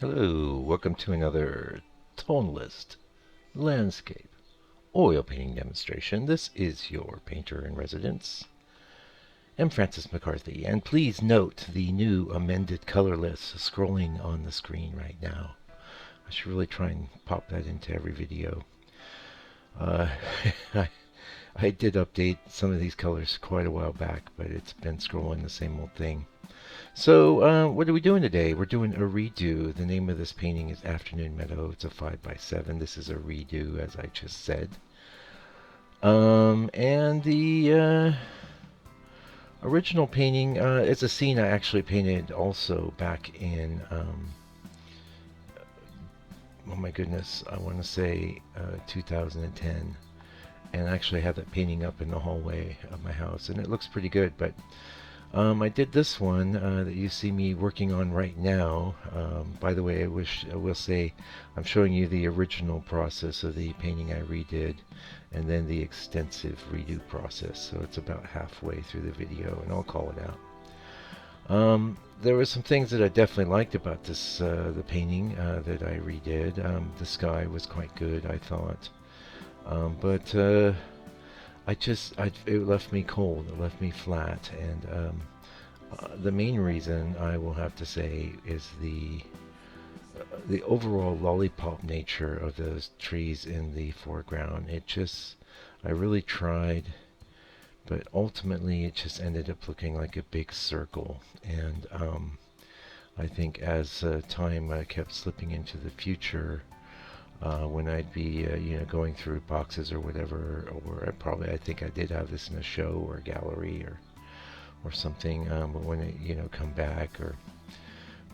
Hello, welcome to another tonalist landscape oil painting demonstration. This is your painter in residence. I'm Francis McCarthy, and please note the new amended color list scrolling on the screen right now. I should really try and pop that into every video. I, I did update some of these colors quite a while back, but it's been scrolling the same old thing. So, what are we doing today? We're doing a redo. The name of this painting is Afternoon Meadow. It's a 5x7. This is a redo, as I just said. And the original painting is a scene I actually painted also back in, oh my goodness, I want to say 2010. And I actually have that painting up in the hallway of my house, and it looks pretty good, but I did this one that you see me working on right now. By the way, I will say I'm showing you the original process of the painting I redid, and then the extensive redo process. So it's about halfway through the video, and I'll call it out. There were some things that I definitely liked about this, the painting that I redid. The sky was quite good, I thought, but it left me cold. It left me flat, and the main reason I will have to say is the overall lollipop nature of those trees in the foreground. I really tried, but ultimately it just ended up looking like a big circle. And I think as time kept slipping into the future, when I'd be, going through boxes or whatever, or I think I did have this in a show or a gallery or something, but when it, come back or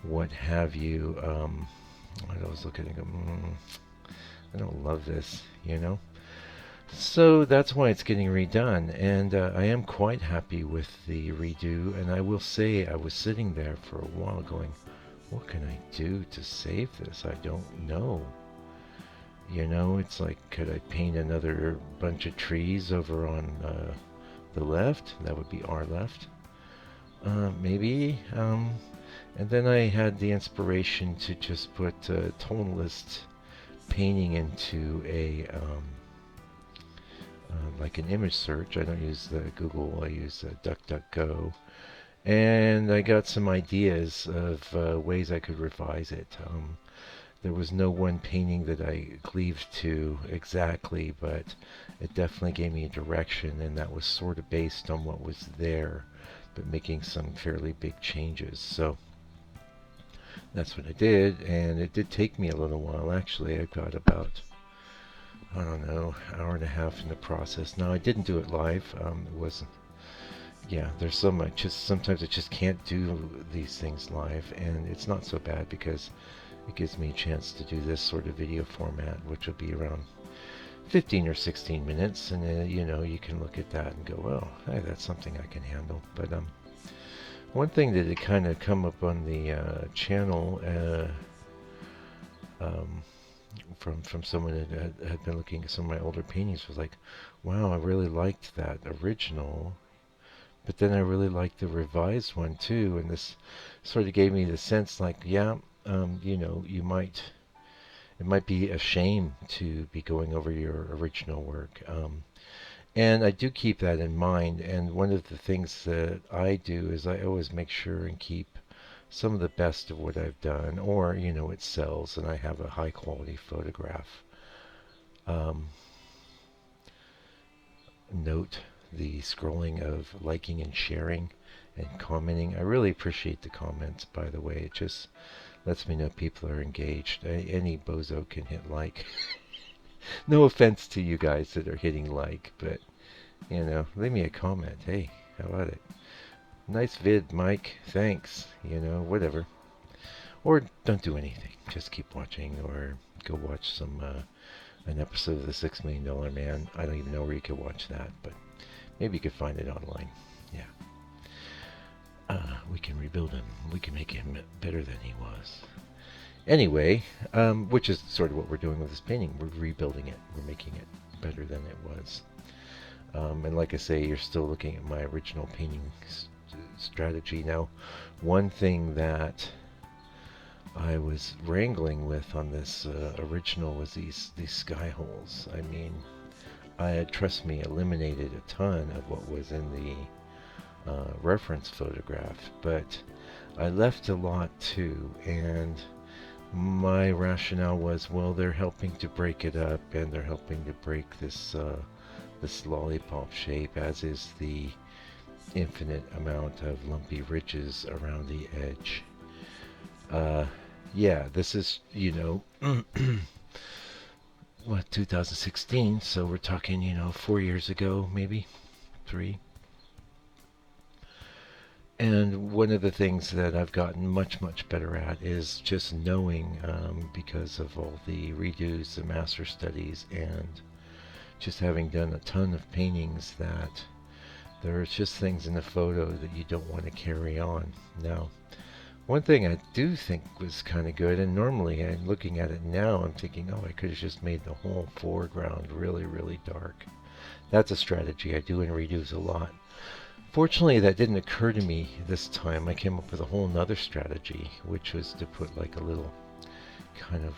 what have you, I was looking and go, I don't love this. So that's why it's getting redone, and I am quite happy with the redo, and I will say I was sitting there for a while going, what can I do to save this? I don't know. It's like, could I paint another bunch of trees over on the left? That would be our left. Maybe. And then I had the inspiration to just put tonalist painting into like an image search. I don't use Google, I use DuckDuckGo. And I got some ideas of ways I could revise it. There was no one painting that I cleaved to exactly, but it definitely gave me a direction, and that was sort of based on what was there, but making some fairly big changes. So that's what I did, and it did take me a little while. Actually, I got about, I don't know, hour and a half in the process. Now, I didn't do it live. It wasn't. Yeah, there's sometimes I just can't do these things live, and it's not so bad because it gives me a chance to do this sort of video format, which will be around 15 or 16 minutes, and then, you can look at that and go, well, hey, that's something I can handle. But one thing that had kind of come up on the channel from someone that had been looking at some of my older paintings was like, wow, I really liked that original, but then I really liked the revised one too, and this sort of gave me the sense like, yeah, it might be a shame to be going over your original work. And I do keep that in mind, and one of the things that I do is I always make sure and keep some of the best of what I've done, or, it sells and I have a high quality photograph. Note the scrolling of liking and sharing and commenting. I really appreciate the comments, by the way. It just lets me know people are engaged. Any bozo can hit like. No offense to you guys that are hitting like, but, leave me a comment. Hey, how about it? Nice vid, Mike. Thanks. Whatever. Or don't do anything. Just keep watching, or go watch an episode of The $6 Million Man. I don't even know where you could watch that, but maybe you could find it online. Yeah. We can rebuild him. We can make him better than he was. Anyway, which is sort of what we're doing with this painting. We're rebuilding it. We're making it better than it was. And like I say, you're still looking at my original painting strategy. Now, one thing that I was wrangling with on this original was these sky holes. I mean, I had, trust me, eliminated a ton of what was in the reference photograph, but I left a lot too, and my rationale was, well, they're helping to break it up, and they're helping to break this lollipop shape, as is the infinite amount of lumpy ridges around the edge. Uh, yeah, this is, what, 2016, so we're talking, 4 years ago, maybe 3. And one of the things that I've gotten much, much better at is just knowing, because of all the redos, the master studies, and just having done a ton of paintings, that there's just things in the photo that you don't want to carry on. Now, one thing I do think was kind of good, and normally I'm looking at it now, I'm thinking, oh, I could have just made the whole foreground really, really dark. That's a strategy I do in redos a lot. Fortunately, that didn't occur to me this time. I came up with a whole nother strategy, which was to put like a little kind of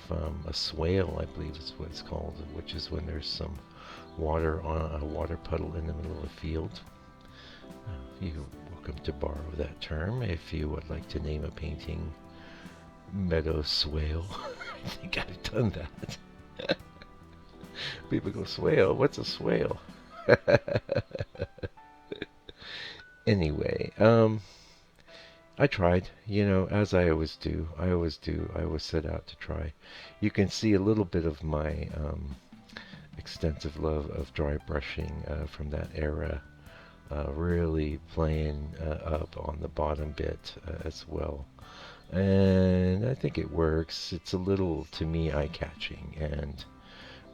a swale, I believe is what it's called, which is when there's some water on a water puddle in the middle of a field. You're welcome to borrow that term if you would like to name a painting Meadow Swale. I think I've done that. People go, swale? What's a swale? Anyway, I tried, as I always do. I always set out to try. You can see a little bit of my extensive love of dry brushing from that era, really playing up on the bottom bit as well. And I think it works. It's a little, to me, eye-catching. And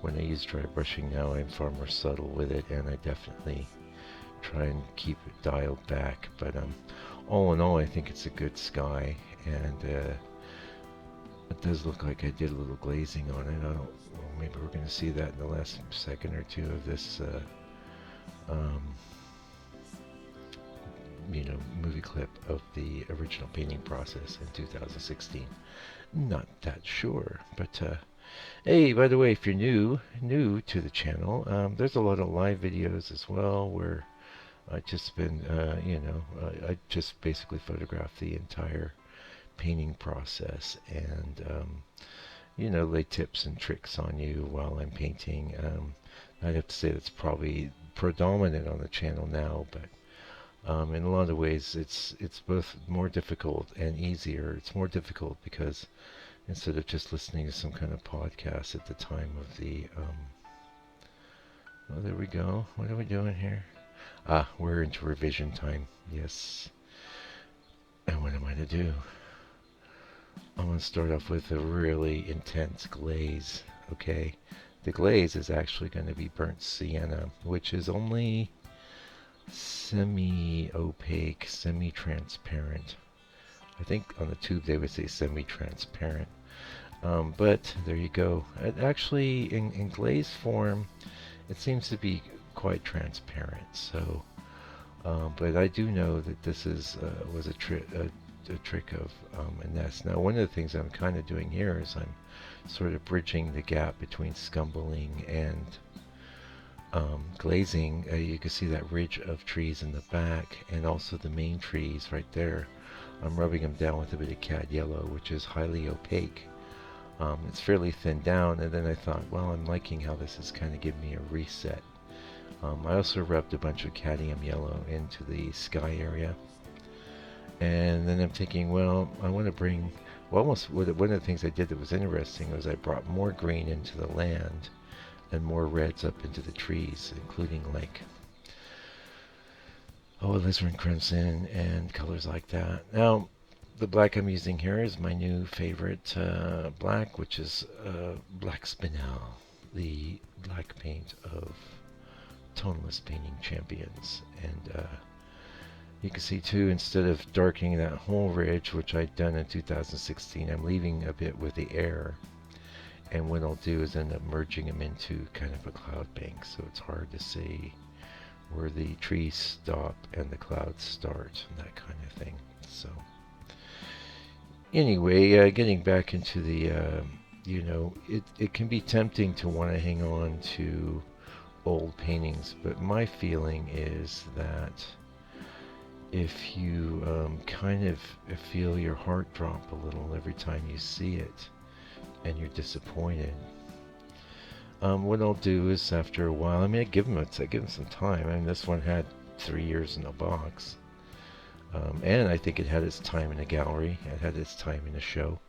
when I use dry brushing now, I'm far more subtle with it, and I definitely try and keep it dialed back. But all in all, I think it's a good sky, and it does look like I did a little glazing on it. I don't. Well, maybe we're going to see that in the last second or two of this, um, movie clip of the original painting process in 2016. Not that sure, but hey, by the way, if you're new to the channel, there's a lot of live videos as well where I just been, I just basically photographed the entire painting process, and lay tips and tricks on you while I'm painting. I'd have to say that's probably predominant on the channel now, but in a lot of ways it's both more difficult and easier. It's more difficult because instead of just listening to some kind of podcast at the time of the, oh, there we go. What are we doing here? Ah, we're into revision time. Yes. And what am I to do? I'm going to start off with a really intense glaze. Okay. The glaze is actually going to be burnt sienna, which is only semi-opaque, semi-transparent. I think on the tube they would say semi-transparent. But there you go. Actually, in glaze form, it seems to be quite transparent. So, but I do know that this was a trick of Ines. Now, one of the things I'm kind of doing here is I'm sort of bridging the gap between scumbling and glazing. You can see that ridge of trees in the back, and also the main trees right there. I'm rubbing them down with a bit of cad yellow, which is highly opaque. It's fairly thin down, and then I thought, well, I'm liking how this is kind of giving me a reset. I also rubbed a bunch of cadmium yellow into the sky area, and then I'm thinking, well, I want to bring, well, almost one of the things I did that was interesting was I brought more green into the land and more reds up into the trees, including like, alizarin crimson and colors like that. Now, the black I'm using here is my new favorite black, which is Black Spinel, the black paint of toneless painting champions. And you can see too, instead of darkening that whole ridge, which I'd done in 2016, I'm leaving a bit with the air. And what I'll do is end up merging them into kind of a cloud bank, so it's hard to see where the trees stop and the clouds start and that kind of thing. So Anyway, getting back into the, it can be tempting to want to hang on to old paintings, but my feeling is that if you kind of feel your heart drop a little every time you see it and you're disappointed, what I'll do is after a while, I give them some time. This one had 3 years in a box. And I think it had its time in a gallery. It had its time in a show.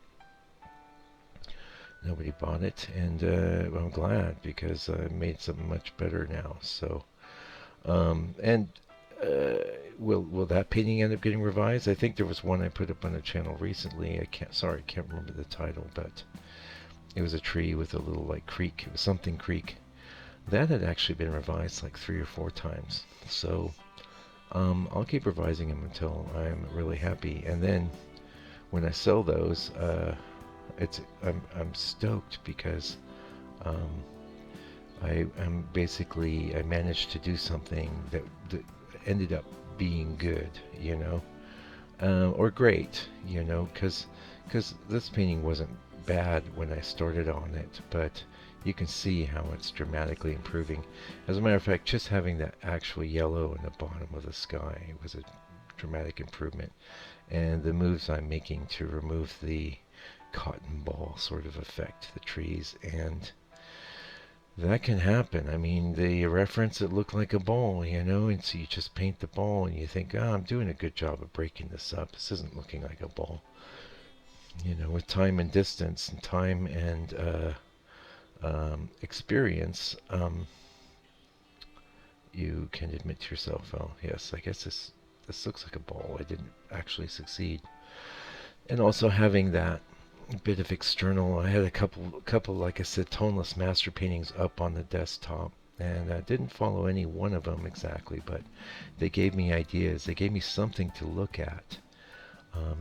Nobody bought it, and I'm glad because I made something much better now. So, and will that painting end up getting revised? I think there was one I put up on the channel recently. I can't remember the title, but it was a tree with a little like creek. It was something creek. That had actually been revised like 3 or 4 times. So I'll keep revising them until I'm really happy, and then when I sell those, I'm stoked because I managed to do something that ended up being good, or great, because this painting wasn't bad when I started on it, but you can see how it's dramatically improving. As a matter of fact, just having that actual yellow in the bottom of the sky was a dramatic improvement. And the moves I'm making to remove the cotton ball sort of affect the trees, and that can happen. The reference, it looked like a ball, and so you just paint the ball and you think, I'm doing a good job of breaking this up. This isn't looking like a ball. With time and distance and time and experience, you can admit to yourself, oh yes, I guess this looks like a ball. I didn't actually succeed. And also having that bit of external, I had a couple, like I said, toneless master paintings up on the desktop, and I didn't follow any one of them exactly, but they gave me ideas. They gave me something to look at.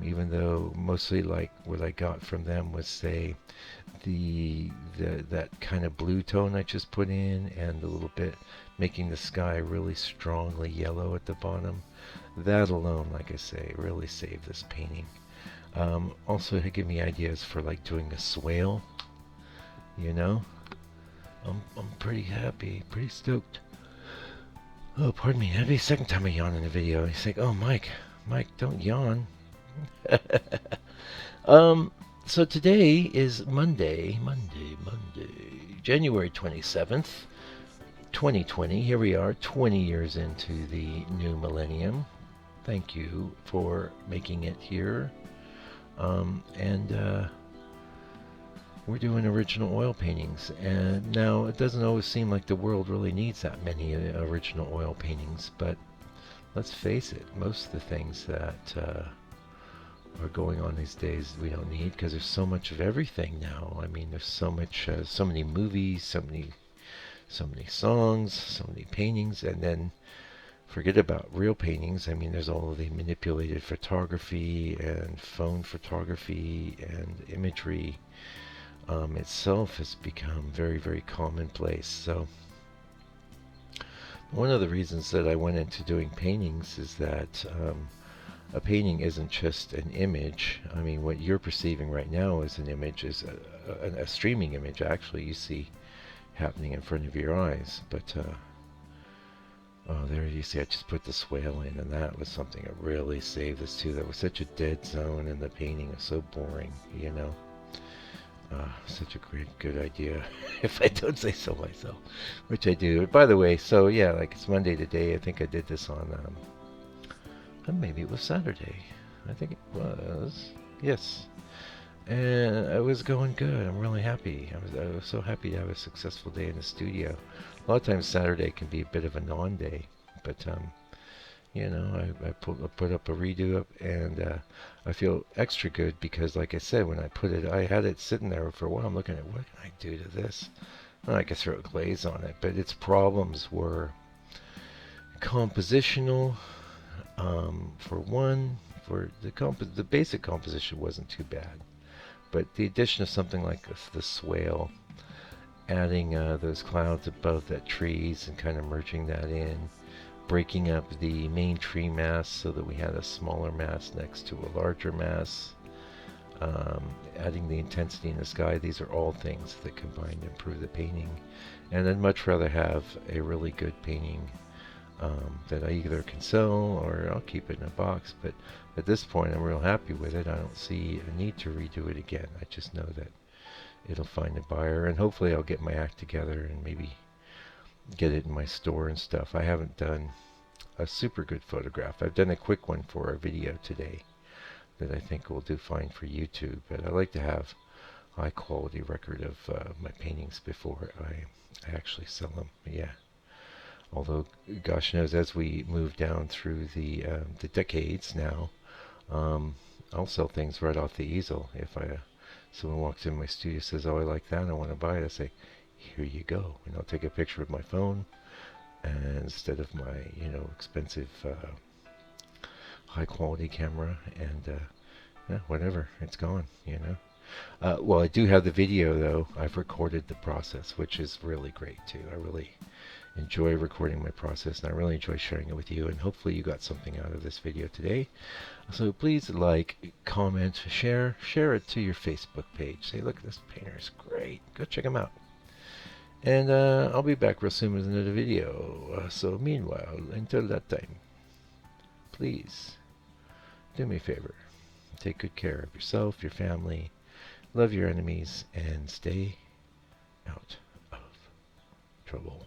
Even though mostly like what I got from them was, say, that kind of blue tone I just put in, and a little bit making the sky really strongly yellow at the bottom. That alone, like I say, really saved this painting. Also to give me ideas for like doing a swale. I'm pretty happy, pretty stoked. Oh, pardon me. That'd be the second time I yawn in a video. He's like, oh, Mike, don't yawn. So today is Monday, January 27th, 2020. Here we are, 20 years into the new millennium. Thank you for making it here. And we're doing original oil paintings. And now it doesn't always seem like the world really needs that many original oil paintings, but let's face it, most of the things that are going on these days we don't need, because there's so much of everything now. There's so much, so many movies, so many songs, so many paintings, and then forget about real paintings. There's all of the manipulated photography and phone photography, and imagery itself has become very, very commonplace. So one of the reasons that I went into doing paintings is that a painting isn't just an image. What you're perceiving right now as an image is a streaming image, actually, you see happening in front of your eyes. But, oh, there you see, I just put the swale in, and that was something that really saved this too. That was such a dead zone, and the painting is so boring, Such a good idea, if I don't say so myself, which I do. By the way, so yeah, like it's Monday today. I think I did this on, maybe it was Saturday. I think it was. Yes. And it was going good. I'm really happy. I was so happy to have a successful day in the studio. A lot of times Saturday can be a bit of a non-day, but I put up a redo up, and I feel extra good because, like I said, when I put it, I had it sitting there for a while. I'm looking at what can I do to this. Well, I could throw a glaze on it, but its problems were compositional. For one, for the basic composition wasn't too bad, but the addition of something like the swale, adding those clouds above that trees and kind of merging that in, breaking up the main tree mass so that we had a smaller mass next to a larger mass, um, adding the intensity in the sky. These are all things that combine to improve the painting. And I'd much rather have a really good painting that I either can sell or I'll keep it in a box. But at this point, I'm real happy with it. I don't see a need to redo it again. I just know that it'll find a buyer, and hopefully I'll get my act together and maybe get it in my store and stuff. I haven't done a super good photograph. I've done a quick one for our video today that I think will do fine for YouTube, but I like to have high quality record of my paintings before I actually sell them. Yeah. Although, gosh knows, as we move down through the decades now, um, I'll sell things right off the easel. If someone walks in my studio, says, "Oh, I like that, I want to buy it," I say, "Here you go," and I'll take a picture with my phone, and instead of my expensive high quality camera, and yeah, whatever, it's gone. Well, I do have the video though. I've recorded the process, which is really great too. I really enjoy recording my process, and I really enjoy sharing it with you, and hopefully you got something out of this video today. So please like, comment, share it to your Facebook page. Say, look, this painter is great. Go check him out. And I'll be back real soon with another video. So meanwhile, until that time, please do me a favor. Take good care of yourself, your family, love your enemies, and stay out of trouble.